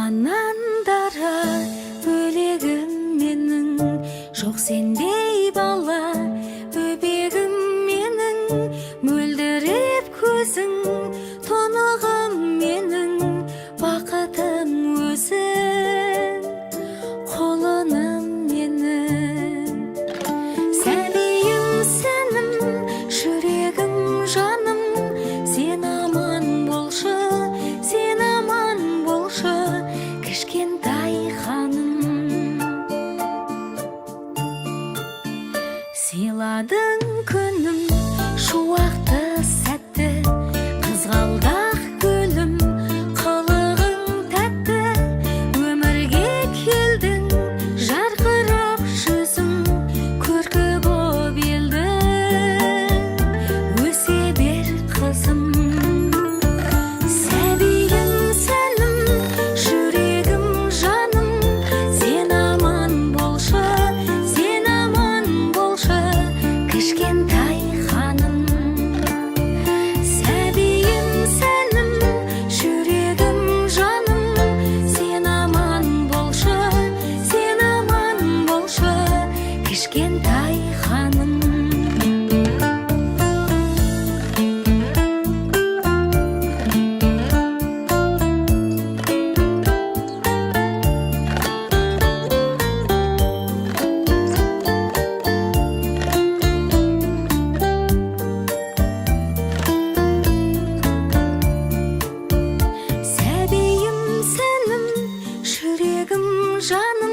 туғаннан дара бөлегім менің, жоқ сендей бала бөбегім менің, мөлдіреп көзің тұнығым менің, бақытым өзің қолыным менің. Сәбиім сенім, жүрегім жаным, сен аман болшы, сен аман болшы, кішкентай ханым. Сыйладың күнім, шуақты сәтті, қызғалдақ гүлім, қылығың тәтті, өмірге келдің, жарқырап жүзің, көркі боп елдің, өсе бер қызым. Сәбиім сәнім, жүрегім жаным, сен аман болшы, сен аман болшы, кішкентай ханым. Сәбиім сәнім, жүрегім жаным, сен аман болшы, сен аман болшы, кішкентай ханым. Сәбиім сәнім, жүрегім жаным,